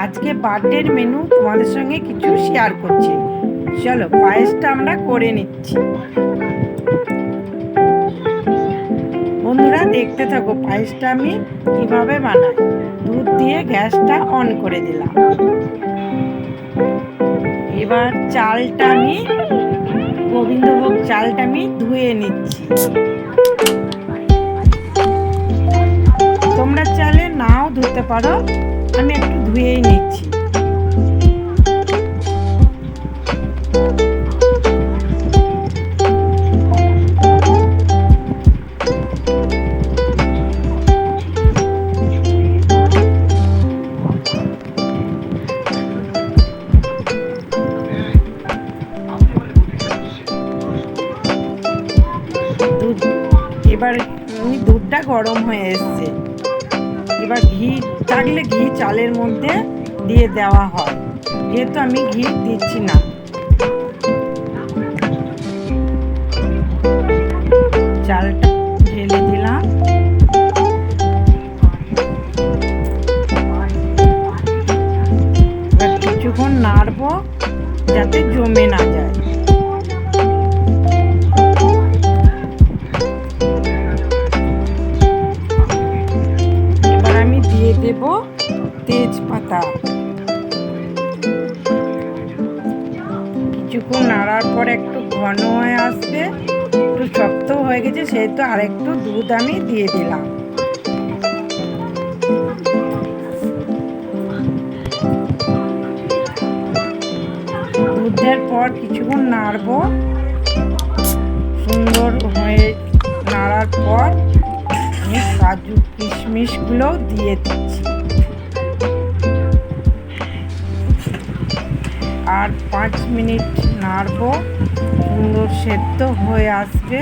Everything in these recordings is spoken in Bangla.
আজকে বার্থডের মেনু তোমাদের সঙ্গে কিছু শেয়ার করছি। চলো পায়েসটা আমরা করে নিচ্ছি। বন্ধুরা দেখতে থাকো পায়েসটা আমি কিভাবে বানাই। দুধ দিয়ে গ্যাসটা অন করে দিলাম। এবার চালটা আমি গোবিন্দভোগ চালটা আমি ধুয়ে নিচ্ছি। তোমরা চালে নাও ধুতে পারো, আমি একটু ধুয়েই নিচ্ছি। এবার দুধটা গরম হয়ে এসছে। এবার ঘি থাকলে ঘি চালের মধ্যে দিয়ে দেওয়া হয়, যেহেতু আমি ঘি দিচ্ছি না। চালটা ঢেলে দিলাম। এবার কিছুক্ষণ নাড়বো যাতে জমে না যায়। দিয়ে দেব তেজপাতা। কিছুক্ষণ নাড়ার পর একটু ঘন হয়ে আসবে, একটু শক্ত হয়ে গেছে, সেহেতু আর একটু দুধ আমি দিয়ে দিলাম। দুধের পর কিছুক্ষণ নাড়বো। সুন্দর হয়ে নাড়ার পর আমি কাজু কিশমিশগুলো দিয়ে দিচ্ছি। আর 5 মিনিট নাড়বো, সুন্দর সেদ্ধ হয়ে আসবে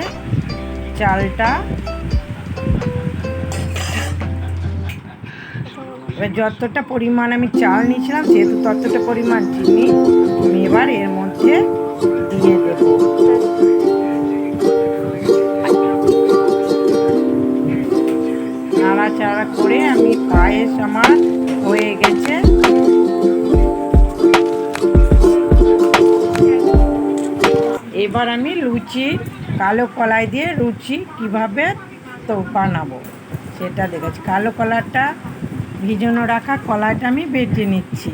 চালটা। এবার যতটা পরিমাণ আমি চাল নিয়েছিলাম, যেহেতু ততটা পরিমাণ চিনি আমি এবার এর মধ্যে দিয়ে দেব। নাড়াচাড়া করে আমি পায়েস আমার হয়ে গেছে। এবার আমি লুচি, কালো কলাই দিয়ে লুচি কিভাবে তো বানাবো সেটা দেখাচ্ছি। কালো কলাটা ভিজানো রাখা কলাইটা আমি বেটে নিচ্ছি।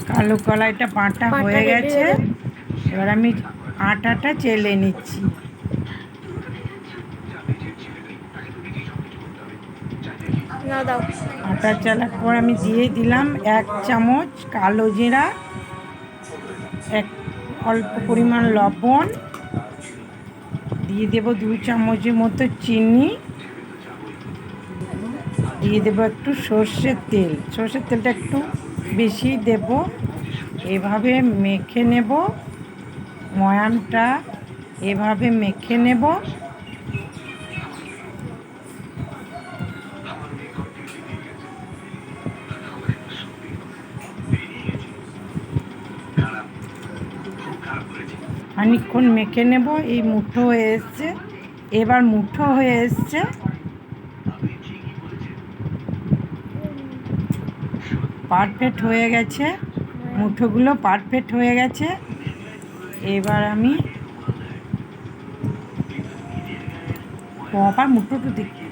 কালো কলাইটা বাটা হয়ে গেছে। এবার আমি আটাটা চেলে নিচ্ছি। আটা চালার পর আমি দিয়ে দিলাম 1 চামচ কালো জিরা, অল্প পরিমাণ লবণ, দিয়ে দেব 2 চামচের মতো চিনি, দিয়ে দেব একটু সর্ষের তেল। সর্ষের তেলটা একটু বেশি দেব। এভাবে মেখে নেব ময়ামটা, এভাবে মেখে নেব। খানিকক্ষণ মেখে নেব। এই মুঠো হয়ে এসছে। এবার মুঠো হয়ে এসছে। পারফেক্ট হয়ে গেছে, মুঠোগুলো পারফেক্ট হয়ে গেছে। এবার আমি মুঠোটা দেখি।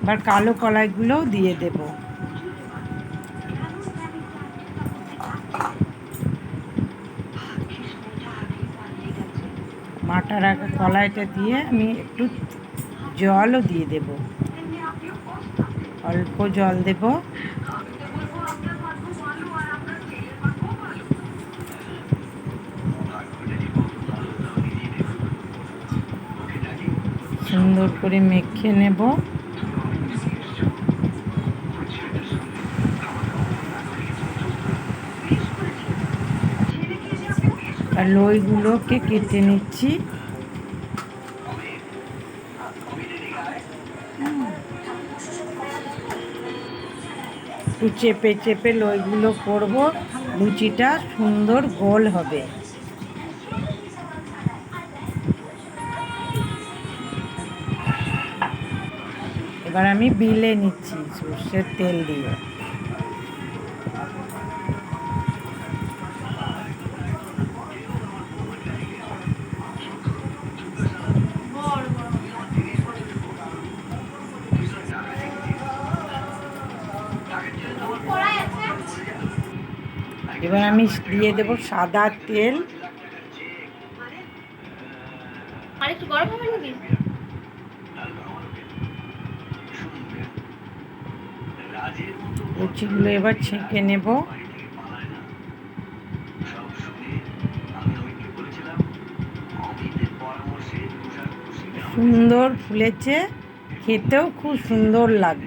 এবার কালো কলাইগুলোও দিয়ে দেব। বাটা রাখা কলাইটা দিয়ে আমি একটু জলও দিয়ে দেব, অল্প জল দেব। সুন্দর করে মেখে নেব। আর লইগুলোকে কেটে নিচ্ছি। একটু চেপে চেপে লইগুলো করব, লুচিটা সুন্দর গোল হবে। এবার আমি বিলে নিচ্ছি সর্ষের তেল দিয়ে। এবার আমি দিয়ে দেবো সাদা তেল। আরেকটু গরম হবে নাকি? লুচিগুলো এবার ছেঁকে নেব। সুন্দর ফুলেছে, খেতেও খুব সুন্দর লাগবে।